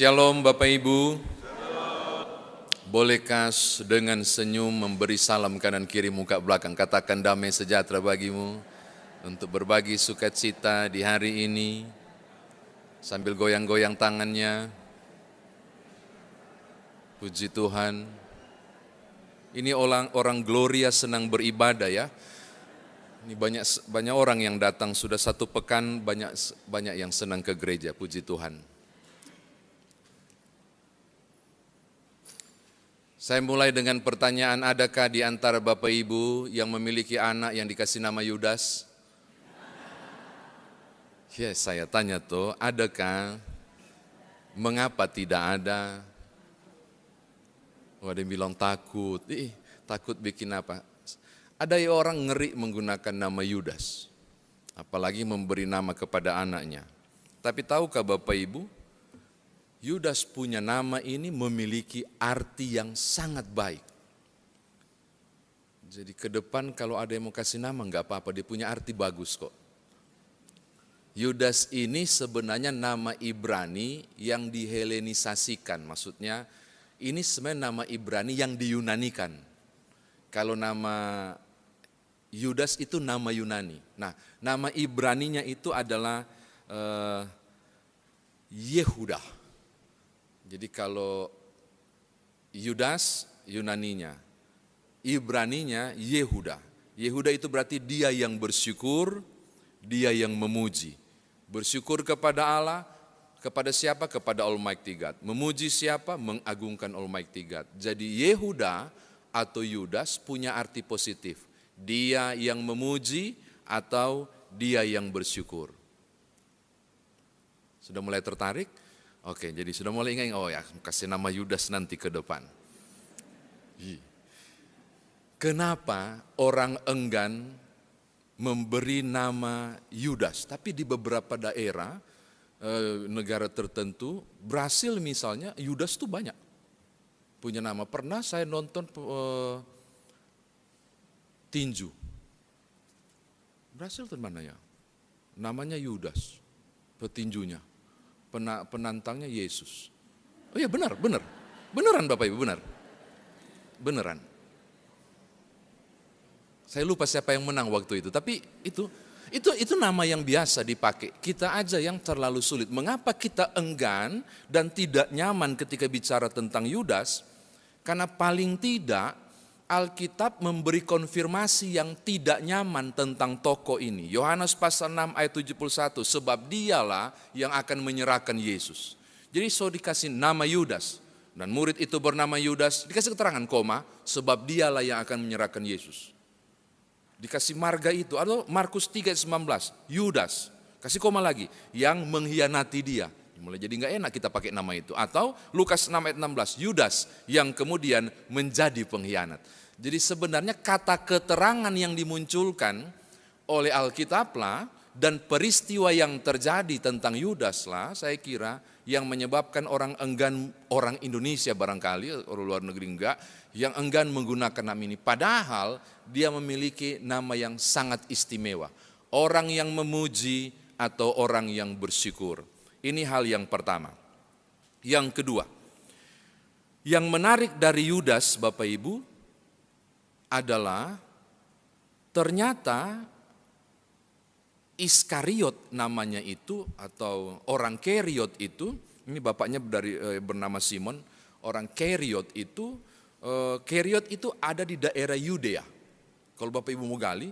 Shalom Bapak Ibu. Bolehkah dengan senyum memberi salam kanan kiri muka belakang, katakan damai sejahtera bagimu, untuk berbagi sukacita di hari ini sambil goyang-goyang tangannya. Puji Tuhan. Ini orang Gloria senang beribadah ya. Ini banyak orang yang datang sudah 1 pekan, banyak yang senang ke gereja. Puji Tuhan. Saya mulai dengan pertanyaan, adakah di antara Bapak Ibu yang memiliki anak yang dikasih nama Yudas? Ya, saya tanya tuh, adakah? Mengapa tidak ada? Ada yang bilang takut. Takut bikin apa? Ada orang ngeri menggunakan nama Yudas, apalagi memberi nama kepada anaknya. Tapi tahukah Bapak Ibu, Yudas punya nama ini memiliki arti yang sangat baik. Jadi ke depan kalau ada yang mau kasih nama enggak apa-apa, dia punya arti bagus kok. Yudas ini sebenarnya nama Ibrani yang dihelenisasikan, maksudnya ini sebenarnya nama Ibrani yang diyunanikan. Kalau nama Yudas itu nama Yunani. Nah, nama Ibraninya itu adalah Yehuda. Jadi kalau Yudas Yunaninya, Ibraninya Yehuda. Yehuda itu berarti dia yang bersyukur, dia yang memuji. Bersyukur kepada Allah, kepada siapa? Kepada Almighty God. Memuji siapa? Mengagungkan Almighty God. Jadi Yehuda atau Yudas punya arti positif. Dia yang memuji atau dia yang bersyukur. Sudah mulai tertarik? Oke, jadi sudah mulai ingat, oh ya, kasih nama Yudas nanti ke depan. Kenapa orang enggan memberi nama Yudas? Tapi di beberapa daerah, negara tertentu, Brasil misalnya, Yudas itu banyak punya nama. Pernah saya nonton tinju. Brasil itu mana ya? Namanya Yudas, petinjunya. Penantangnya Yesus. Oh iya beneran Bapak Ibu, beneran. Saya lupa siapa yang menang waktu itu, tapi itu nama yang biasa dipakai. Kita aja yang terlalu sulit. Mengapa kita enggan dan tidak nyaman ketika bicara tentang Yudas? Karena paling tidak Alkitab memberi konfirmasi yang tidak nyaman tentang tokoh ini. Yohanes pasal 6 ayat 71, sebab dialah yang akan menyerahkan Yesus. Jadi dikasih nama Yudas, dan murid itu bernama Yudas, dikasih keterangan koma, sebab dialah yang akan menyerahkan Yesus. Dikasih marga itu, atau Markus 3 ayat 19, Yudas, kasih koma lagi, yang mengkhianati dia. Mulai jadi nggak enak kita pakai nama itu. Atau Lukas 6 ayat 16, Yudas yang kemudian menjadi pengkhianat. Jadi sebenarnya kata keterangan yang dimunculkan oleh Alkitablah dan peristiwa yang terjadi tentang Yudas lah, saya kira yang menyebabkan orang enggan, orang Indonesia barangkali, orang luar negeri enggak, yang enggan menggunakan nama ini. Padahal dia memiliki nama yang sangat istimewa. Orang yang memuji atau orang yang bersyukur. Ini hal yang pertama. Yang kedua, yang menarik dari Yudas Bapak Ibu adalah ternyata Iskariot namanya itu, atau orang Keriot itu, ini bapaknya bernama Simon, orang Keriot itu ada di daerah Yudea. Kalau Bapak Ibu mau gali,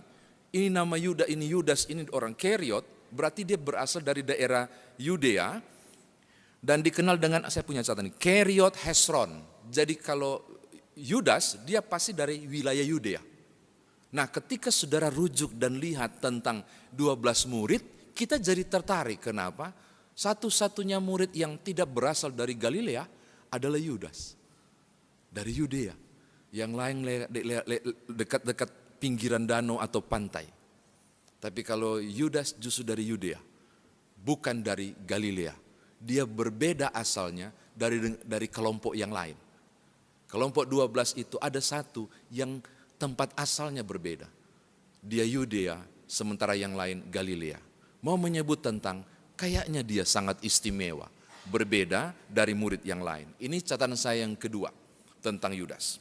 ini nama Yudas, ini orang Keriot, berarti dia berasal dari daerah Yudea dan dikenal dengan, saya punya catatan, Keriot Hesron. Jadi kalau Yudas dia pasti dari wilayah Yudea. Nah, ketika saudara rujuk dan lihat tentang 12 murid, kita jadi tertarik. Kenapa? Satu-satunya murid yang tidak berasal dari Galilea adalah Yudas. Dari Yudea. Yang lain dekat-dekat pinggiran danau atau pantai. Tapi kalau Yudas justru dari Yudea, bukan dari Galilea. Dia berbeda asalnya dari kelompok yang lain. Kelompok 12 itu ada satu yang tempat asalnya berbeda. Dia Yudea, sementara yang lain Galilea. Mau menyebut tentang kayaknya dia sangat istimewa. berbeda dari murid yang lain. Ini catatan saya yang kedua tentang Yudas.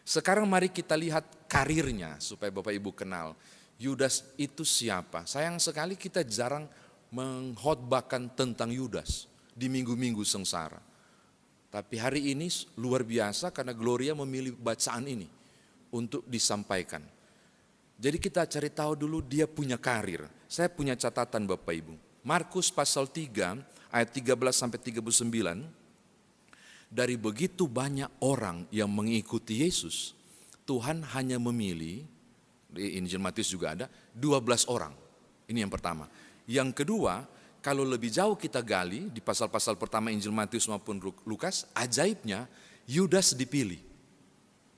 Sekarang mari kita lihat karirnya supaya Bapak Ibu kenal. Yudas itu siapa? Sayang sekali kita jarang mengkhotbahkan tentang Yudas di minggu-minggu sengsara. Tapi hari ini luar biasa karena Gloria memilih bacaan ini untuk disampaikan. Jadi kita cari tahu dulu dia punya karir. Saya punya catatan Bapak Ibu. Markus pasal 3 ayat 13 sampai 39. Dari begitu banyak orang yang mengikuti Yesus, Tuhan hanya memilih, di Injil Matius juga ada, 12 orang. Ini yang pertama. Yang kedua, kalau lebih jauh kita gali di pasal-pasal pertama Injil Matius maupun Lukas, ajaibnya Yudas dipilih.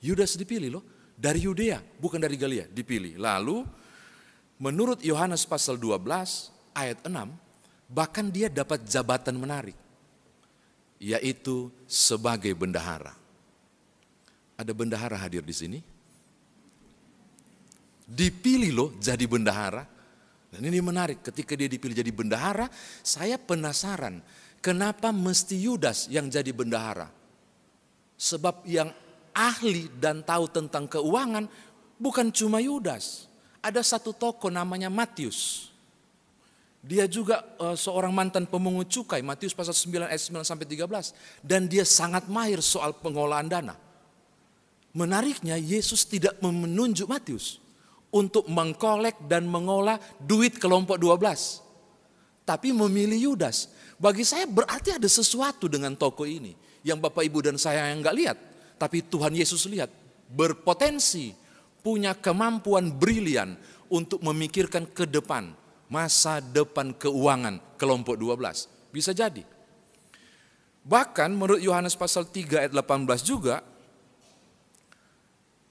Yudas dipilih loh, dari Yudea, bukan dari Galilea, dipilih. Lalu menurut Yohanes pasal 12 ayat 6, bahkan dia dapat jabatan menarik, yaitu sebagai bendahara. Ada bendahara hadir di sini. Dipilih loh jadi bendahara. Dan ini menarik, ketika dia dipilih jadi bendahara, saya penasaran kenapa mesti Yudas yang jadi bendahara. Sebab yang ahli dan tahu tentang keuangan bukan cuma Yudas. Ada satu tokoh namanya Matius. Dia juga seorang mantan pemungut cukai, Matius pasal 9 ayat 9 sampai 13. Dan dia sangat mahir soal pengolahan dana. Menariknya Yesus tidak menunjuk Matius untuk mengkolek dan mengolah duit kelompok 12. Tapi memilih Yudas. Bagi saya berarti ada sesuatu dengan tokoh ini. Yang Bapak Ibu dan saya yang enggak lihat. Tapi Tuhan Yesus lihat. Berpotensi, punya kemampuan brilian untuk memikirkan ke depan. Masa depan keuangan kelompok 12. Bisa jadi. Bahkan menurut Yohanes pasal 3 ayat 18 juga,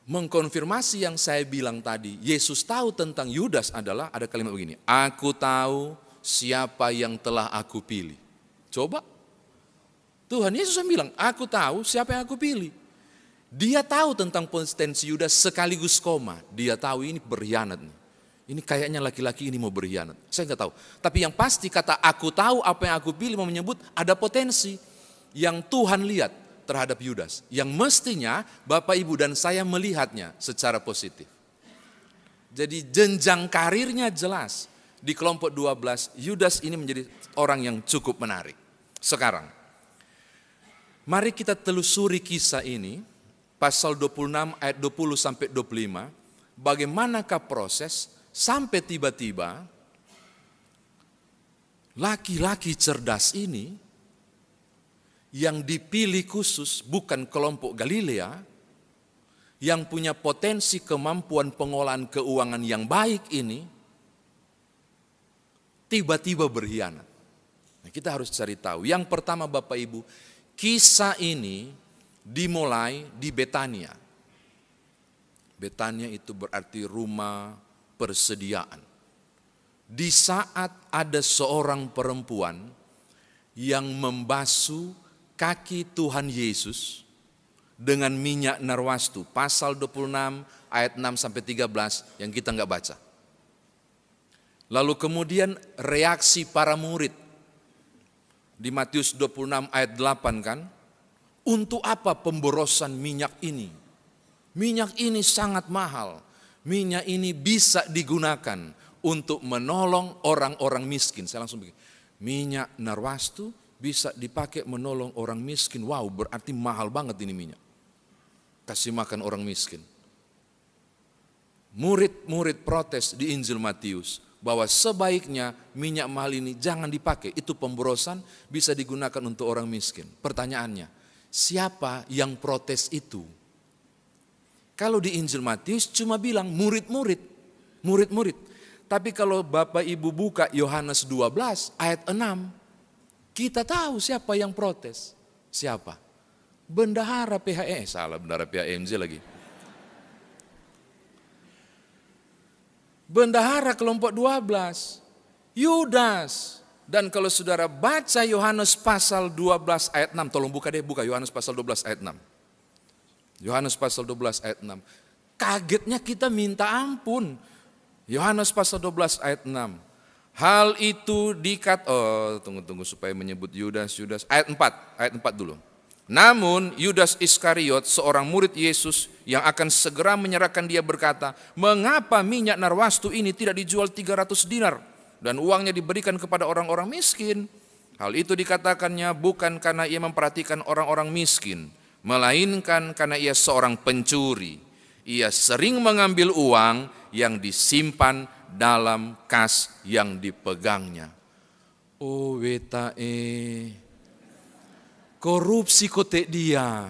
mengkonfirmasi yang saya bilang tadi, Yesus tahu tentang Yudas adalah ada kalimat begini, aku tahu siapa yang telah aku pilih. Coba, Tuhan Yesus yang bilang, aku tahu siapa yang aku pilih. Dia tahu tentang potensi Yudas sekaligus koma, dia tahu ini berkhianat nih. Ini kayaknya laki-laki ini mau berkhianat. Saya nggak tahu. Tapi yang pasti kata aku tahu apa yang aku pilih mau menyebut ada potensi yang Tuhan lihat terhadap Yudas. Yang mestinya Bapak Ibu dan saya melihatnya secara positif. Jadi jenjang karirnya jelas. Di kelompok 12 Yudas ini menjadi orang yang cukup menarik. Sekarang mari kita telusuri kisah ini. Pasal 26 ayat 20 sampai 25. Bagaimanakah proses sampai tiba-tiba laki-laki cerdas ini yang dipilih khusus bukan kelompok Galilea, yang punya potensi kemampuan pengolahan keuangan yang baik ini, tiba-tiba berkhianat. Nah, kita harus cari tahu. Yang pertama Bapak Ibu, kisah ini dimulai di Betania. Betania itu berarti rumah persediaan. Di saat ada seorang perempuan yang membasuh kaki Tuhan Yesus dengan minyak narwastu, pasal 26 ayat 6 sampai 13 yang kita enggak baca. Lalu kemudian reaksi para murid di Matius 26 ayat 8 kan, untuk apa pemborosan minyak ini? Minyak ini sangat mahal. Minyak ini bisa digunakan untuk menolong orang-orang miskin. Saya langsung begini, minyak narwastu bisa dipakai menolong orang miskin. Wow, berarti mahal banget ini minyak. Kasih makan orang miskin. Murid-murid protes di Injil Matius bahwa sebaiknya minyak mahal ini jangan dipakai. Itu pemborosan bisa digunakan untuk orang miskin. Pertanyaannya, siapa yang protes itu? Kalau di Injil Matius cuma bilang murid-murid. Tapi kalau Bapak Ibu buka Yohanes 12 ayat 6, kita tahu siapa yang protes. Siapa? Bendahara PHE, salah bendahara PHMJ lagi. Bendahara kelompok 12, Yudas. Dan kalau saudara baca Yohanes pasal 12 ayat 6, tolong buka Yohanes pasal 12 ayat 6. Yohanes pasal 12 ayat 6. Kagetnya kita minta ampun. Yohanes pasal 12 ayat 6. Hal itu tunggu supaya menyebut Yudas. Ayat 4 dulu. Namun Yudas Iskariot, seorang murid Yesus yang akan segera menyerahkan dia berkata, mengapa minyak narwastu ini tidak dijual 300 dinar dan uangnya diberikan kepada orang-orang miskin? Hal itu dikatakannya bukan karena ia memperhatikan orang-orang miskin, melainkan karena ia seorang pencuri. Ia sering mengambil uang yang disimpan dalam kas yang dipegangnya. Oh wetae, korupsi kotek dia.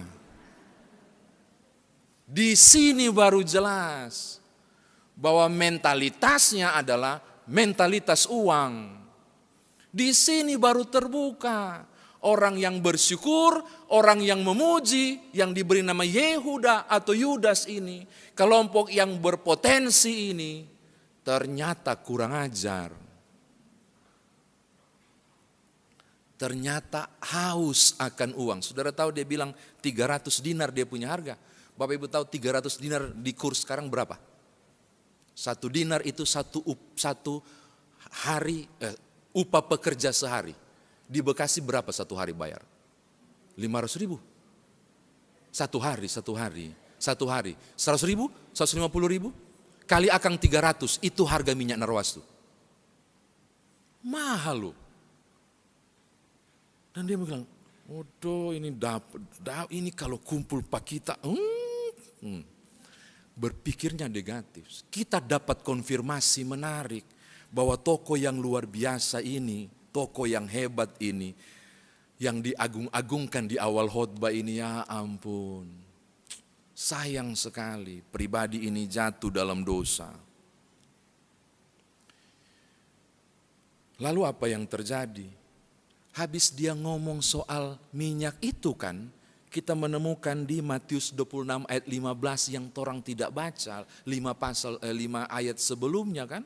Di sini baru jelas bahwa mentalitasnya adalah mentalitas uang. Di sini baru terbuka orang yang bersyukur, orang yang memuji, yang diberi nama Yehuda atau Yudas ini, kelompok yang berpotensi ini, ternyata kurang ajar. Ternyata haus akan uang. Saudara tahu dia bilang 300 dinar dia punya harga. Bapak Ibu tahu 300 dinar di kurs sekarang berapa? 1 dinar itu satu hari, upah pekerja sehari. Di Bekasi berapa satu hari bayar? 500 ribu. Satu hari. 100 ribu, 150 ribu. Kali akang 300, itu harga minyak narwastu. Mahal loh. Dan dia bilang, waduh ini ini kalau kumpul pak kita. Berpikirnya negatif. Kita dapat konfirmasi menarik bahwa tokoh yang luar biasa ini, tokoh yang hebat ini, yang diagung-agungkan di awal khotbah ini, ya ampun. Sayang sekali pribadi ini jatuh dalam dosa. Lalu apa yang terjadi? Habis dia ngomong soal minyak itu kan, kita menemukan di Matius 26 ayat 15 yang orang tidak baca, 5 ayat sebelumnya kan.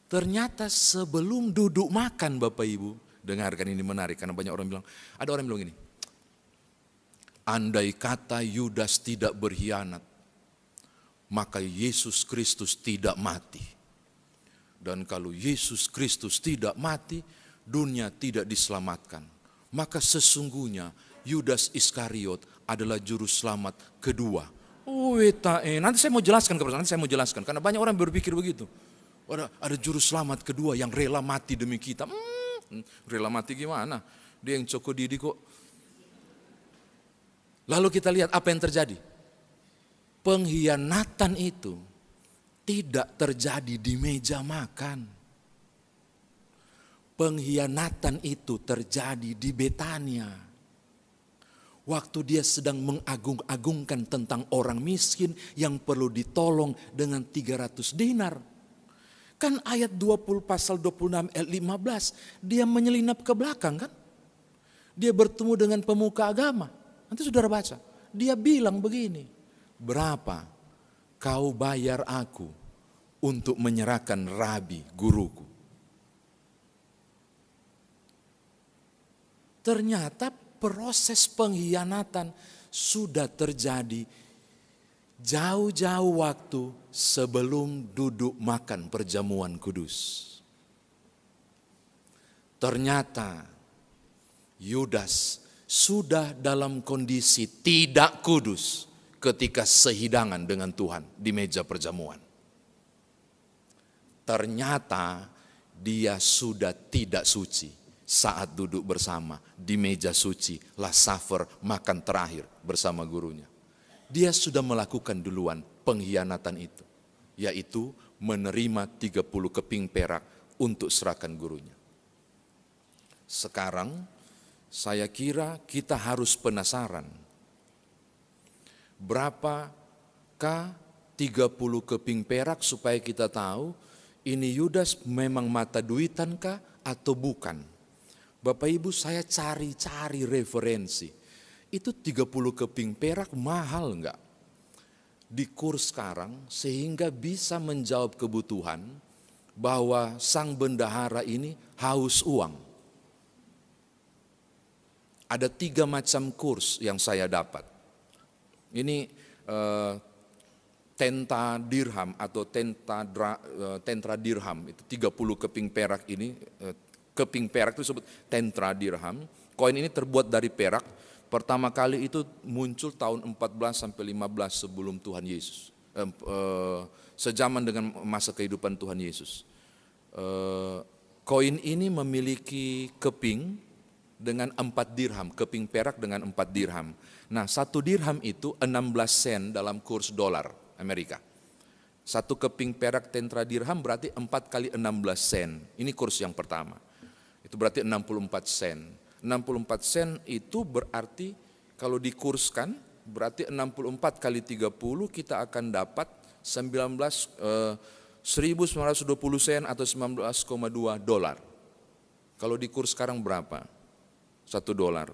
Ternyata sebelum duduk makan Bapak Ibu, dengarkan ini menarik karena banyak orang bilang, ada orang bilang gini, andai kata Yudas tidak berkhianat, maka Yesus Kristus tidak mati. Dan kalau Yesus Kristus tidak mati, dunia tidak diselamatkan. Maka sesungguhnya Yudas Iskariot adalah juru selamat kedua. Nanti saya mau jelaskan karena banyak orang berpikir begitu. Ada juru selamat kedua yang rela mati demi kita. Rela mati gimana? Dia yang coko didi kok. Lalu kita lihat apa yang terjadi. Pengkhianatan itu tidak terjadi di meja makan. Pengkhianatan itu terjadi di Betania. Waktu dia sedang mengagung-agungkan tentang orang miskin yang perlu ditolong dengan 300 dinar. Kan ayat 20 pasal 26 ayat 15 dia menyelinap ke belakang kan. Dia bertemu dengan pemuka agama. Nanti saudara baca. Dia bilang begini, berapa kau bayar aku untuk menyerahkan rabi guruku? Ternyata proses pengkhianatan sudah terjadi jauh-jauh waktu sebelum duduk makan perjamuan kudus. Ternyata Yudas sudah dalam kondisi tidak kudus ketika sehidangan dengan Tuhan di meja perjamuan. Ternyata dia sudah tidak suci saat duduk bersama di meja suci, last supper, makan terakhir bersama gurunya. Dia sudah melakukan duluan pengkhianatan itu, yaitu menerima 30 keping perak untuk serahkan gurunya. Sekarang saya kira kita harus penasaran, berapakah 30 keping perak supaya kita tahu ini Yudas memang mata duitankah atau bukan. Bapak Ibu, saya cari-cari referensi. Itu 30 keping perak mahal enggak? Di kurs sekarang sehingga bisa menjawab kebutuhan bahwa sang bendahara ini haus uang. Ada 3 macam kurs yang saya dapat. Ini tenta dirham atau tentra dirham, itu 30 keping perak ini, keping perak itu disebut tentra dirham. Koin ini terbuat dari perak, pertama kali itu muncul tahun 14 sampai 15 sebelum Tuhan Yesus, sejaman dengan masa kehidupan Tuhan Yesus. Koin ini memiliki keping dengan 4 dirham, keping perak dengan 4 dirham. Nah, 1 dirham itu 16 sen dalam kurs dolar Amerika. 1 keping perak tentra dirham berarti 4 kali 16 sen. Ini kurs yang pertama. Itu berarti 64 sen. 64 sen itu berarti kalau dikurskan berarti 64 kali 30 kita akan dapat 1.920 sen atau 19,2 dolar. Kalau di kurs sekarang berapa? 1 dolar.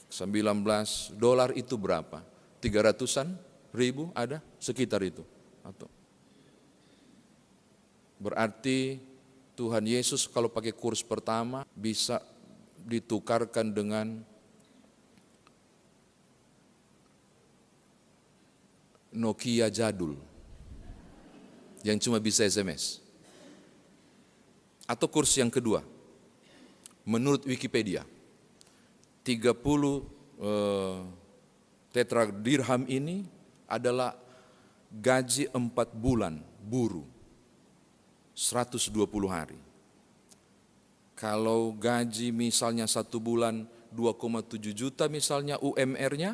19 dolar itu berapa? 300-an ribu ada? Sekitar itu. Atau berarti Tuhan Yesus kalau pakai kurs pertama bisa ditukarkan dengan Nokia jadul yang cuma bisa SMS. Atau kurs yang kedua, menurut Wikipedia, 30 tetra dirham ini adalah gaji 4 bulan buruh, 120 hari. Kalau gaji misalnya 1 bulan 2,7 juta misalnya UMR-nya,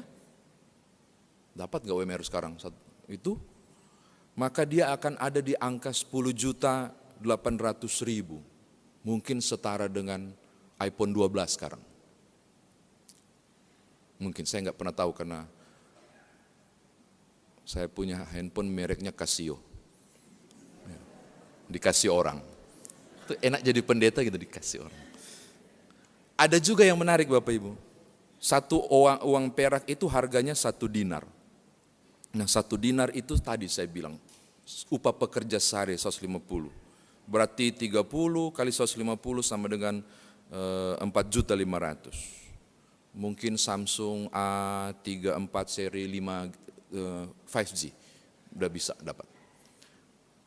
dapat gak UMR sekarang? Itu, maka dia akan ada di angka 10.800.000. Mungkin setara dengan iPhone 12 sekarang. Mungkin, saya nggak pernah tahu karena saya punya handphone mereknya Casio. Dikasih orang. Itu enak jadi pendeta gitu, dikasih orang. Ada juga yang menarik Bapak Ibu. 1 uang perak itu harganya 1 dinar. Nah 1 dinar itu tadi saya bilang upah pekerja sehari 150. Berarti 30 kali 150 sama dengan 4.500.000. Mungkin Samsung A34 seri 5G udah bisa dapat.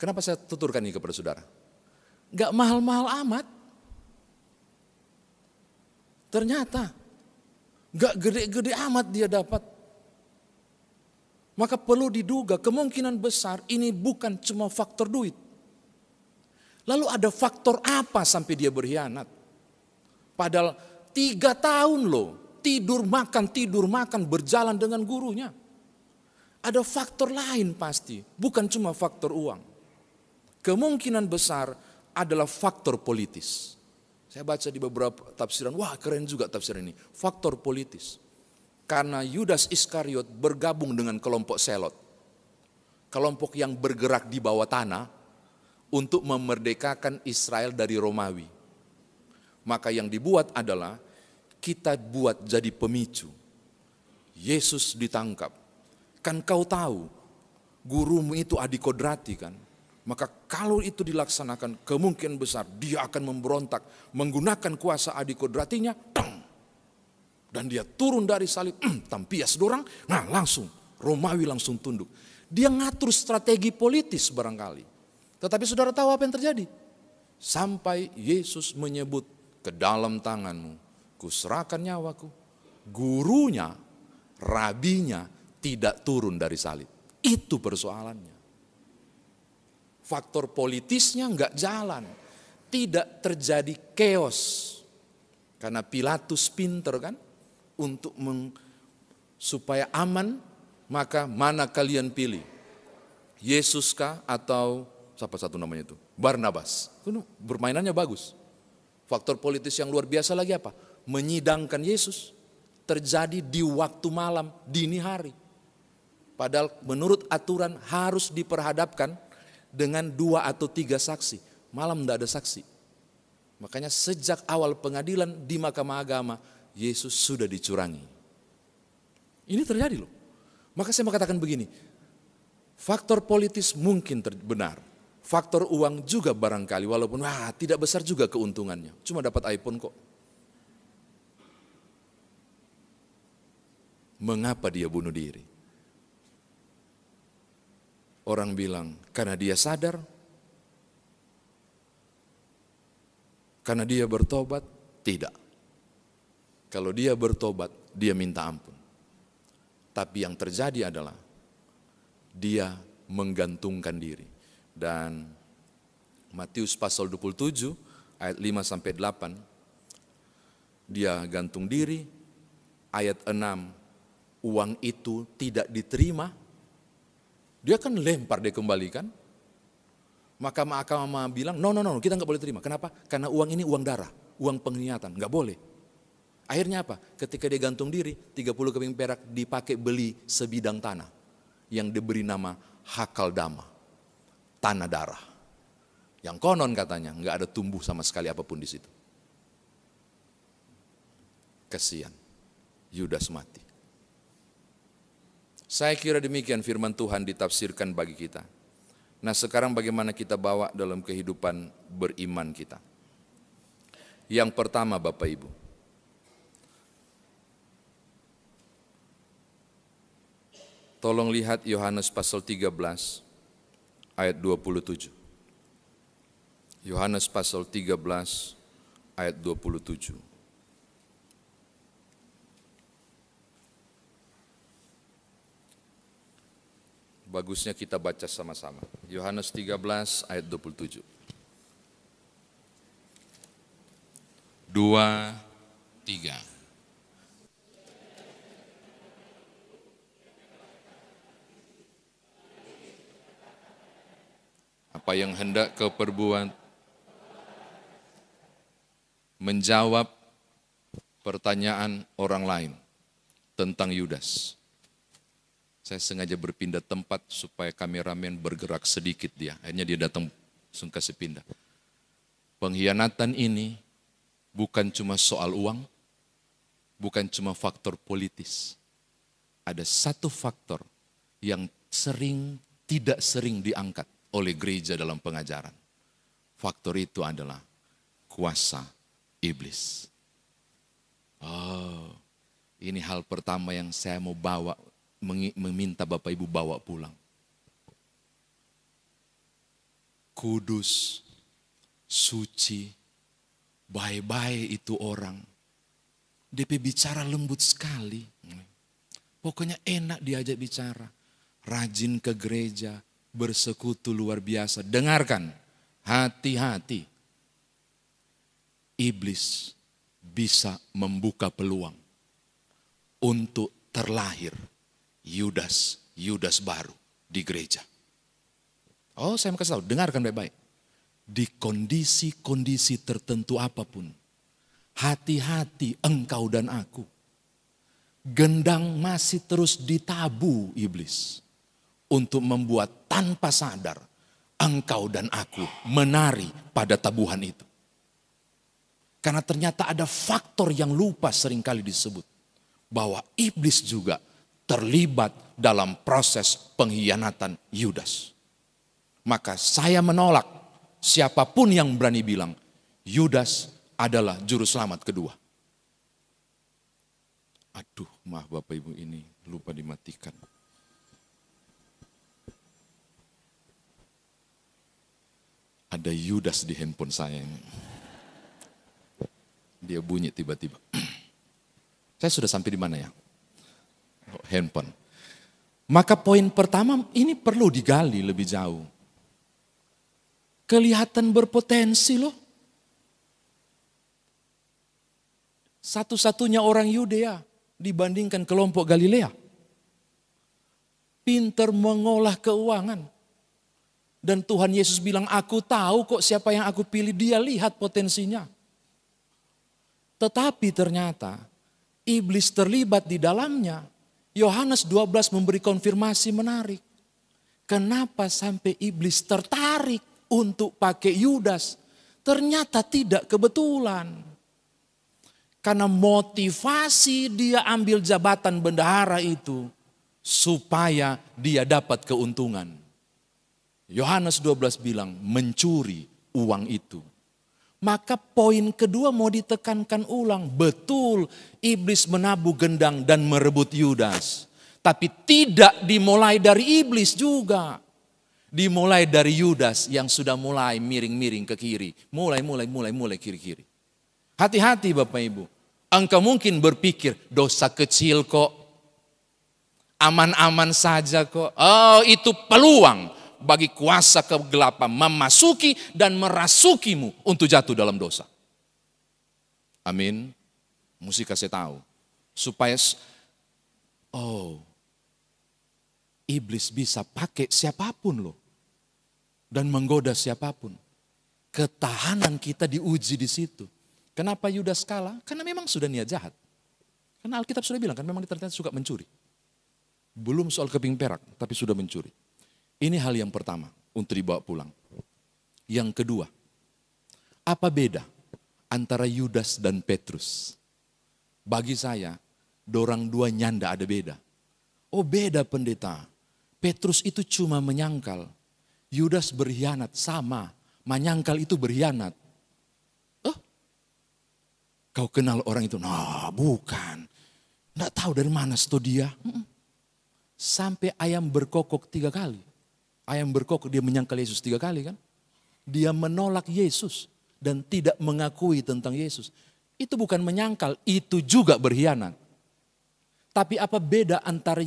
Kenapa saya tuturkan ini kepada saudara? Gak mahal-mahal amat. Ternyata gak gede-gede amat dia dapat. Maka perlu diduga kemungkinan besar ini bukan cuma faktor duit. Lalu ada faktor apa sampai dia berkhianat? Padahal 3 tahun loh, tidur makan berjalan dengan gurunya. Ada faktor lain pasti, bukan cuma faktor uang. Kemungkinan besar adalah faktor politis. Saya baca di beberapa tafsiran, wah keren juga tafsiran ini. Faktor politis. Karena Yudas Iskariot bergabung dengan kelompok Selot. Kelompok yang bergerak di bawah tanah untuk memerdekakan Israel dari Romawi. Maka yang dibuat adalah kita buat jadi pemicu. Yesus ditangkap. Kan kau tahu gurumu itu adikodrati kan. Maka kalau itu dilaksanakan kemungkinan besar dia akan memberontak. Menggunakan kuasa adikodratinya. Dan dia turun dari salib, tampias dorang, nah langsung, Romawi langsung tunduk. Dia ngatur strategi politis barangkali. Tetapi saudara tahu apa yang terjadi? Sampai Yesus menyebut, ke dalam tanganmu, kuserahkan nyawaku. Gurunya, rabinya tidak turun dari salib. Itu persoalannya. Faktor politisnya enggak jalan. Tidak terjadi chaos. Karena Pilatus pinter kan? Untuk supaya aman, maka mana kalian pilih? Yesus kah atau siapa satu namanya itu? Barnabas. Permainannya bagus. Faktor politis yang luar biasa lagi apa? Menyidangkan Yesus. Terjadi di waktu malam, dini hari. Padahal menurut aturan harus diperhadapkan dengan 2 atau 3 saksi. Malam tidak ada saksi. Makanya sejak awal pengadilan di Mahkamah Agama, Yesus sudah dicurangi. Ini terjadi loh. Maka saya mau katakan begini, faktor politis mungkin benar. Faktor uang juga barangkali, walaupun tidak besar juga keuntungannya. Cuma dapat iPhone kok. Mengapa dia bunuh diri? Orang bilang, karena dia sadar, karena dia bertobat, tidak. Kalau dia bertobat, dia minta ampun. Tapi yang terjadi adalah, dia menggantungkan diri. Dan Matius pasal 27, ayat 5-8, dia gantung diri. Ayat 6, uang itu tidak diterima. Dia kan lempar, dia kembalikan. Maka mahkamah bilang, no, kita nggak boleh terima. Kenapa? Karena uang ini uang darah, uang pengkhianatan, nggak boleh. Akhirnya apa? Ketika dia gantung diri, 30 keping perak dipakai beli sebidang tanah yang diberi nama Hakaldama, tanah darah. Yang konon katanya nggak ada tumbuh sama sekali apapun di situ. Kasihan, Yudas mati. Saya kira demikian firman Tuhan ditafsirkan bagi kita. Nah, sekarang bagaimana kita bawa dalam kehidupan beriman kita? Yang pertama, Bapak Ibu, tolong lihat Yohanes pasal 13 ayat 27. Yohanes pasal 13 ayat 27. Bagusnya kita baca sama-sama. Yohanes 13 ayat 27. 2, 3. Apa yang hendak kau perbuat? Menjawab pertanyaan orang lain tentang Yudas. Saya sengaja berpindah tempat supaya kameramen bergerak sedikit dia. Akhirnya dia datang langsung kasih pindah. Pengkhianatan ini bukan cuma soal uang, bukan cuma faktor politis. Ada satu faktor yang tidak sering diangkat oleh gereja dalam pengajaran. Faktor itu adalah kuasa iblis. Oh, ini hal pertama yang saya mau bawa, meminta Bapak Ibu bawa pulang. Kudus, suci, baik-baik itu orang. DP bicara lembut sekali. Pokoknya enak diajak bicara. Rajin ke gereja, bersekutu luar biasa. Dengarkan, hati-hati. Iblis bisa membuka peluang untuk terlahir Yudas baru di gereja. Oh, saya mau kasih tahu, dengarkan baik-baik. Di kondisi-kondisi tertentu apapun, hati-hati engkau dan aku. Gendang masih terus ditabu iblis untuk membuat tanpa sadar engkau dan aku menari pada tabuhan itu. Karena ternyata ada faktor yang lupa seringkali disebut, bahwa iblis juga terlibat dalam proses pengkhianatan Yudas. Maka saya menolak siapapun yang berani bilang Yudas adalah juru selamat kedua. Aduh, maaf Bapak Ibu, ini lupa dimatikan. Ada Yudas di handphone saya ini. Dia bunyi tiba-tiba. Saya sudah sampai di mana ya? Handphone. Maka poin pertama ini perlu digali lebih jauh. Kelihatan berpotensi loh. Satu-satunya orang Yudea dibandingkan kelompok Galilea. Pintar mengolah keuangan. Dan Tuhan Yesus bilang, aku tahu kok siapa yang aku pilih. Dia lihat potensinya. Tetapi ternyata iblis terlibat di dalamnya. Yohanes 12 memberi konfirmasi menarik. Kenapa sampai iblis tertarik untuk pakai Yudas? Ternyata tidak kebetulan. Karena motivasi dia ambil jabatan bendahara itu supaya dia dapat keuntungan. Yohanes 12 bilang mencuri uang itu. Maka poin kedua mau ditekankan ulang. Betul, iblis menabuh gendang dan merebut Yudas. Tapi tidak dimulai dari iblis juga. Dimulai dari Yudas yang sudah mulai miring-miring ke kiri. Mulai kiri-kiri. Hati-hati Bapak Ibu. Engkau mungkin berpikir dosa kecil kok. Aman-aman saja kok. Oh, itu peluang bagi kuasa kegelapan memasuki dan merasukimu untuk jatuh dalam dosa. Amin. Mesti kasih tahu. Supaya, iblis bisa pakai siapapun loh. Dan menggoda siapapun. Ketahanan kita diuji di situ. Kenapa Yudas kalah? Karena memang sudah niat jahat. Karena Alkitab sudah bilang kan memang dia ternyata suka mencuri. Belum soal keping perak, tapi sudah mencuri. Ini hal yang pertama untuk dibawa pulang. Yang kedua, apa beda antara Yudas dan Petrus? Bagi saya, dorang dua nyanda ada beda. Oh beda pendeta, Petrus itu cuma menyangkal. Yudas berkhianat, sama. Menyangkal itu berkhianat. Kau kenal orang itu? Nah bukan. Nggak tahu dari mana dia. Sampai ayam berkokok 3 kali. Ayam berkokok dia menyangkal Yesus 3 kali kan. Dia menolak Yesus dan tidak mengakui tentang Yesus. Itu bukan menyangkal, itu juga berkhianat. Tapi apa beda antara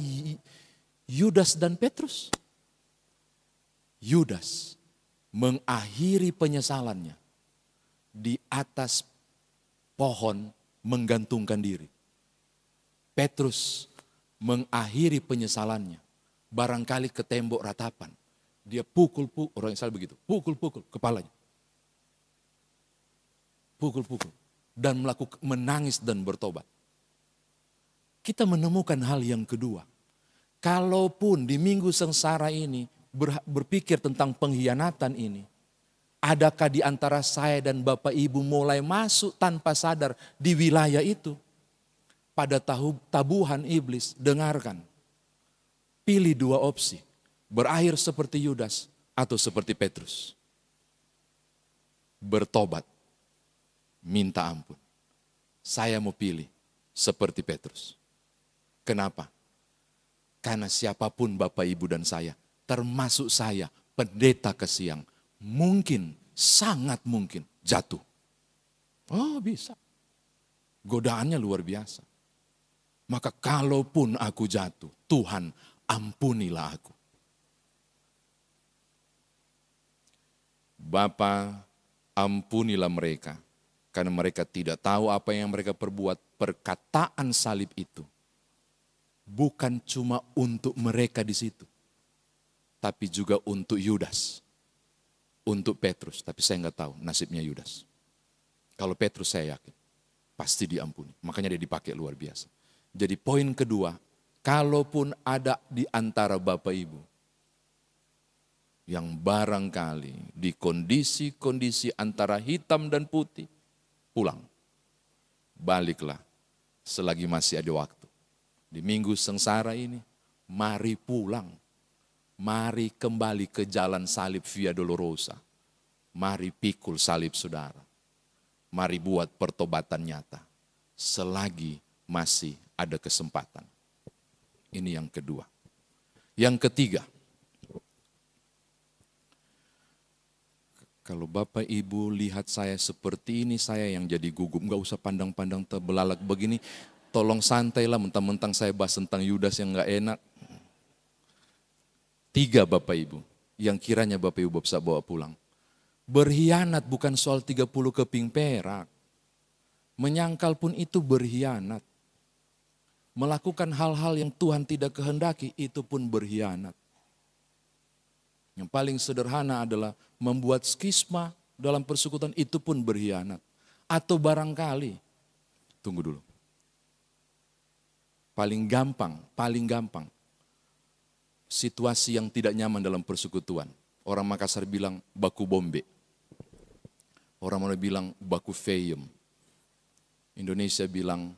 Yudas dan Petrus? Yudas mengakhiri penyesalannya di atas pohon menggantungkan diri. Petrus mengakhiri penyesalannya barangkali ke tembok ratapan. Dia pukul orang Israel begitu, pukul kepalanya. Pukul dan menangis dan bertobat. Kita menemukan hal yang kedua. Kalaupun di minggu sengsara ini berpikir tentang pengkhianatan ini, adakah di antara saya dan Bapak Ibu mulai masuk tanpa sadar di wilayah itu? Pada tabuhan iblis, dengarkan. Pilih 2 opsi. Berakhir seperti Yudas atau seperti Petrus. Bertobat. Minta ampun. Saya mau pilih seperti Petrus. Kenapa? Karena siapapun Bapak Ibu dan saya, termasuk saya, pendeta kesiang, mungkin, sangat mungkin jatuh. Oh bisa. Godaannya luar biasa. Maka kalaupun aku jatuh, Tuhan ampunilah aku. Bapa, ampunilah mereka. Karena mereka tidak tahu apa yang mereka perbuat. Perkataan salib itu bukan cuma untuk mereka di situ. Tapi juga untuk Yudas. Untuk Petrus, tapi saya nggak tahu nasibnya Yudas. Kalau Petrus saya yakin, pasti diampuni. Makanya dia dipakai luar biasa. Jadi poin kedua, kalaupun ada di antara Bapak Ibu yang barangkali di kondisi-kondisi antara hitam dan putih, pulang. Baliklah selagi masih ada waktu. Di minggu sengsara ini, mari pulang. Mari kembali ke jalan salib Via Dolorosa. Mari pikul salib saudara. Mari buat pertobatan nyata. Selagi masih ada kesempatan. Ini yang kedua. Yang ketiga. Kalau Bapak Ibu lihat saya seperti ini, saya yang jadi gugup. Enggak usah pandang-pandang terbelalak begini. Tolong santailah, mentang-mentang saya bahas tentang Yudas yang enggak enak. 3 Bapak Ibu, yang kiranya Bapak Ibu bisa bawa pulang. Berkhianat bukan soal 30 keping perak. Menyangkal pun itu berkhianat. Melakukan hal-hal yang Tuhan tidak kehendaki, itu pun berkhianat. Yang paling sederhana adalah membuat skisma dalam persekutuan, itu pun berkhianat. Atau barangkali, tunggu dulu. Paling gampang. Situasi yang tidak nyaman dalam persekutuan. Orang Makassar bilang baku bombe. Orang mana bilang baku feyem. Indonesia bilang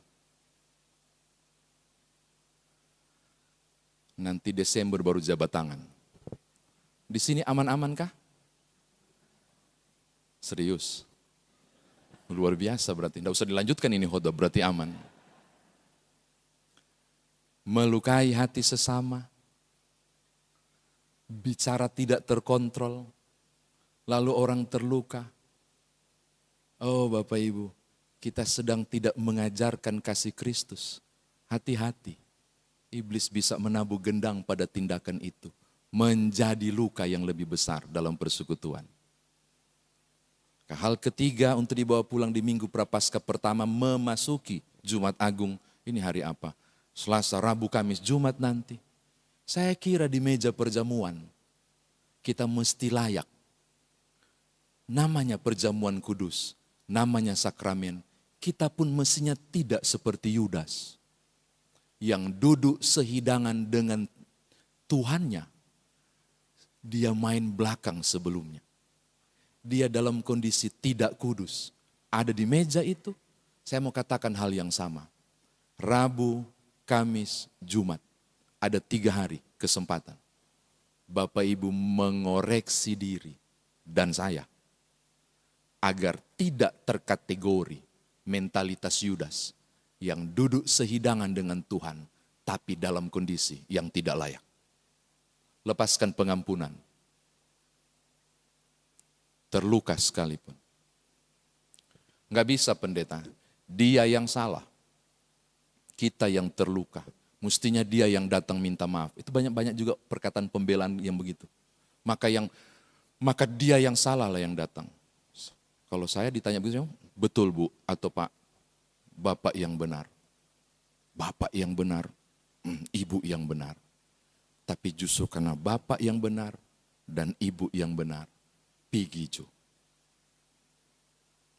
nanti Desember baru jabat tangan. Di sini aman-amankah? Serius. Luar biasa berarti. Tidak usah dilanjutkan ini khotbah, berarti aman. Melukai hati sesama. bicara tidak terkontrol, lalu orang terluka. Oh Bapak Ibu, kita sedang tidak mengajarkan kasih Kristus. Hati-hati, iblis bisa menabuh gendang pada tindakan itu, menjadi luka yang lebih besar dalam persekutuan. Hal ketiga untuk dibawa pulang di Minggu Prapaskah pertama, memasuki Jumat Agung. Ini hari apa? Selasa, Rabu, Kamis, Jumat nanti. Saya kira di meja perjamuan kita mesti layak. Namanya perjamuan kudus, namanya sakramen. Kita pun mestinya tidak seperti Yudas yang duduk sehidangan dengan Tuhannya. Dia main belakang sebelumnya. Dia dalam kondisi tidak kudus. Ada di meja itu, saya mau katakan hal yang sama. Rabu, Kamis, Jumat. Ada 3 hari kesempatan. Bapak Ibu mengoreksi diri dan saya. Agar tidak terkategori mentalitas Yudas yang duduk sehidangan dengan Tuhan, tapi dalam kondisi yang tidak layak. Lepaskan pengampunan. Terluka sekalipun. Nggak bisa pendeta, dia yang salah. Kita yang terluka. Mestinya dia yang datang minta maaf. Itu banyak-banyak juga perkataan pembelaan yang begitu. Maka dia yang salah lah yang datang. Kalau saya ditanya begitu, betul Bu atau Pak, Bapak yang benar. Bapak yang benar, Ibu yang benar. Tapi justru karena Bapak yang benar dan Ibu yang benar, pigijo.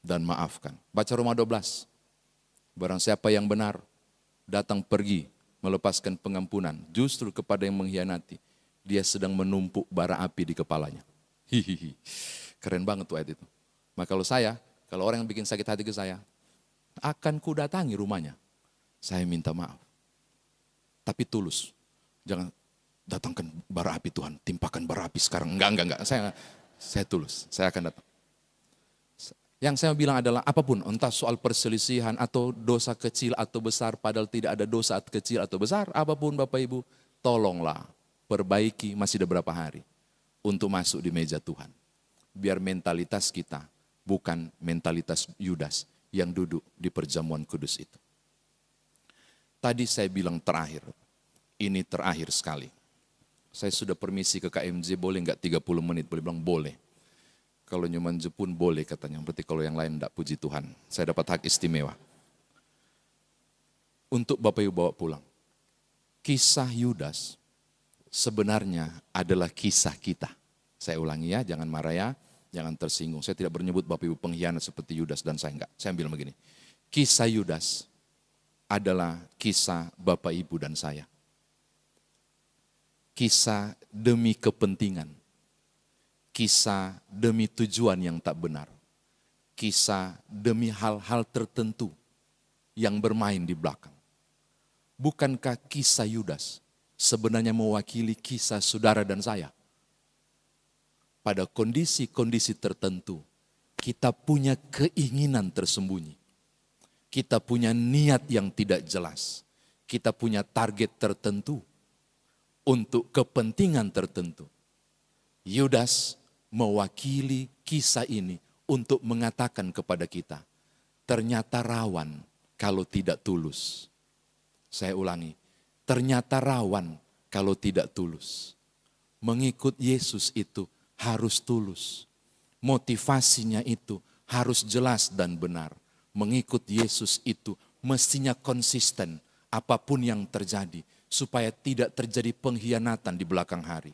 Dan maafkan. Baca Roma 12. Barang siapa yang benar, datang pergi melepaskan pengampunan justru kepada yang mengkhianati, dia sedang menumpuk bara api di kepalanya. Hihihi. Keren banget tuh ayat itu. Maka kalau orang yang bikin sakit hati ke saya, akan ku datangi rumahnya. Saya minta maaf. Tapi tulus. Jangan datangkan bara api Tuhan, timpakan bara api sekarang. Enggak. Saya tulus, saya akan datang. Yang saya bilang adalah apapun, entah soal perselisihan atau dosa kecil atau besar, padahal tidak ada dosa kecil atau besar, apapun Bapak Ibu, tolonglah perbaiki, masih ada berapa hari untuk masuk di meja Tuhan. Biar mentalitas kita bukan mentalitas Yudas yang duduk di perjamuan kudus itu. Tadi saya bilang terakhir, ini terakhir sekali. Saya sudah permisi ke KMJ, boleh enggak 30 menit, boleh bilang boleh. Kalau Nyoman Jepun boleh katanya, berarti kalau yang lain enggak, puji Tuhan. Saya dapat hak istimewa. Untuk Bapak Ibu bawa pulang. Kisah Yudas sebenarnya adalah kisah kita. Saya ulangi ya, jangan marah ya, jangan tersinggung. Saya tidak bernyebut Bapak Ibu pengkhianat seperti Yudas dan saya enggak. Saya bilang begini, kisah Yudas adalah kisah Bapak Ibu dan saya. Kisah demi kepentingan. Kisah demi tujuan yang tak benar. Kisah demi hal-hal tertentu yang bermain di belakang. Bukankah kisah Yudas sebenarnya mewakili kisah saudara dan saya? Pada kondisi-kondisi tertentu, kita punya keinginan tersembunyi. Kita punya niat yang tidak jelas. Kita punya target tertentu untuk kepentingan tertentu. Yudas mewakili kisah ini untuk mengatakan kepada kita, ternyata rawan kalau tidak tulus. Saya ulangi, ternyata rawan kalau tidak tulus. Mengikut Yesus itu harus tulus. Motivasinya itu harus jelas dan benar. Mengikut Yesus itu mestinya konsisten apapun yang terjadi, supaya tidak terjadi pengkhianatan di belakang hari.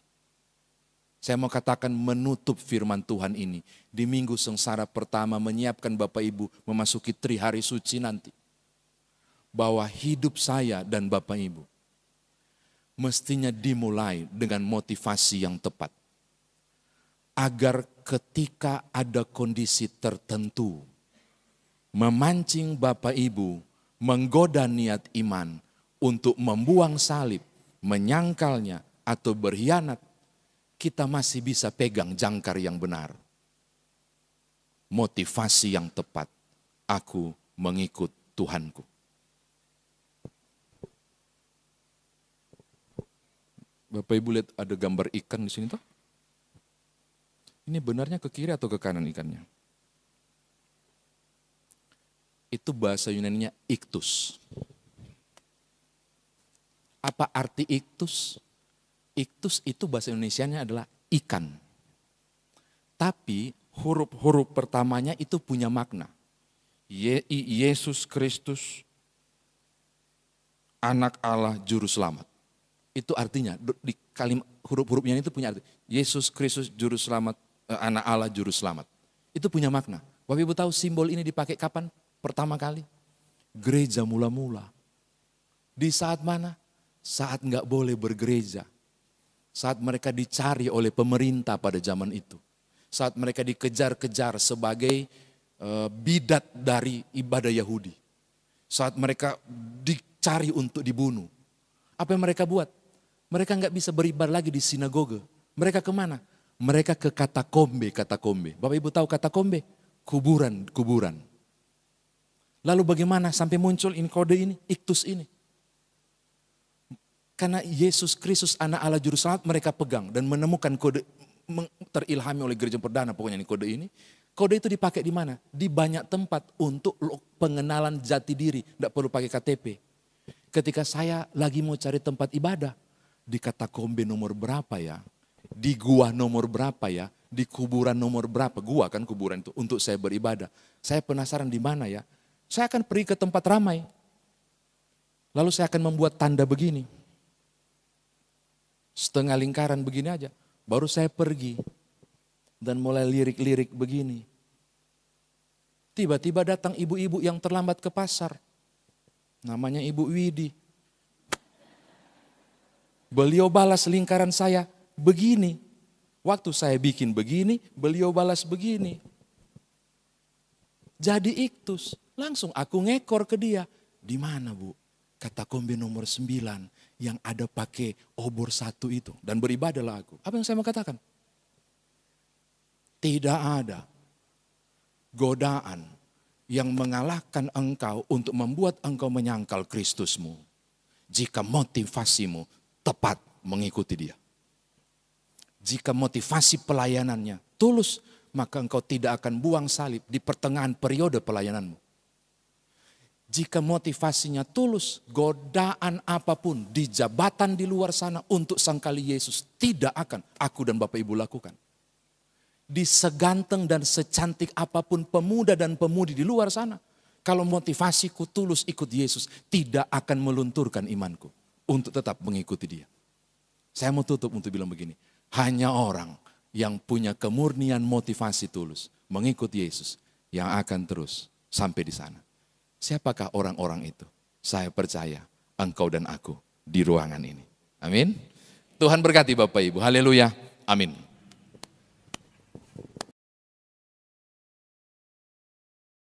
Saya mau katakan menutup firman Tuhan ini di minggu sengsara pertama, menyiapkan Bapak Ibu memasuki Trihari Suci nanti. Bahwa hidup saya dan Bapak Ibu mestinya dimulai dengan motivasi yang tepat. Agar ketika ada kondisi tertentu, memancing Bapak Ibu, menggoda niat iman untuk membuang salib, menyangkalnya atau berkhianat, kita masih bisa pegang jangkar yang benar. Motivasi yang tepat, aku mengikut Tuhanku. Bapak Ibu lihat ada gambar ikan di sini toh. Ini benarnya ke kiri atau ke kanan ikannya? Itu bahasa Yunaninya iktus. Apa arti iktus? Iktus itu bahasa Indonesianya adalah ikan. Tapi huruf-huruf pertamanya itu punya makna. Yesus Kristus, anak Allah juru selamat. Itu artinya, di kalimat huruf-hurufnya itu punya arti. Yesus Kristus juru selamat, anak Allah juru selamat. Itu punya makna. Bapak Ibu tahu simbol ini dipakai kapan? Pertama kali. Gereja mula-mula. Di saat mana? Saat nggak boleh bergereja. Saat mereka dicari oleh pemerintah pada zaman itu. Saat mereka dikejar-kejar sebagai bidat dari ibadah Yahudi. Saat mereka dicari untuk dibunuh. Apa yang mereka buat? Mereka nggak bisa beribadah lagi di sinagoge. Mereka kemana? Mereka ke katakombe. Bapak Ibu tahu katakombe? Kuburan. Lalu bagaimana sampai muncul ini kode ini, iktus ini? Karena Yesus Kristus anak Allah juru selamat mereka pegang dan menemukan kode, terilhami oleh gereja perdana pokoknya ini kode ini. Kode itu dipakai di mana? Di banyak tempat untuk pengenalan jati diri, tidak perlu pakai KTP. Ketika saya lagi mau cari tempat ibadah, di katakombe nomor berapa ya? Di gua nomor berapa ya? Di kuburan nomor berapa? Gua kan kuburan itu untuk saya beribadah. Saya penasaran di mana ya? Saya akan pergi ke tempat ramai. Lalu saya akan membuat tanda begini. Setengah lingkaran begini aja. Baru saya pergi dan mulai lirik-lirik begini. Tiba-tiba datang ibu-ibu yang terlambat ke pasar. Namanya Ibu Widi. Beliau balas lingkaran saya begini. Waktu saya bikin begini, beliau balas begini. Jadi iktus. Langsung aku ngekor ke dia. Di mana Bu? Katakombe nomor 9 yang ada pakai obor 1 itu. Dan beribadahlah aku. Apa yang saya mau katakan? Tidak ada godaan yang mengalahkan engkau untuk membuat engkau menyangkal Kristusmu. Jika motivasimu tepat mengikuti dia. Jika motivasi pelayanannya tulus, maka engkau tidak akan buang salib di pertengahan periode pelayananmu. Jika motivasinya tulus, godaan apapun di jabatan di luar sana untuk sangkali Yesus tidak akan aku dan Bapak Ibu lakukan. Di seganteng dan secantik apapun pemuda dan pemudi di luar sana, kalau motivasiku tulus ikut Yesus, tidak akan melunturkan imanku untuk tetap mengikuti dia. Saya mau tutup untuk bilang begini, hanya orang yang punya kemurnian motivasi tulus mengikut Yesus yang akan terus sampai di sana. Siapakah orang-orang itu? Saya percaya engkau dan aku di ruangan ini. Amin. Tuhan berkati Bapak Ibu. Haleluya. Amin.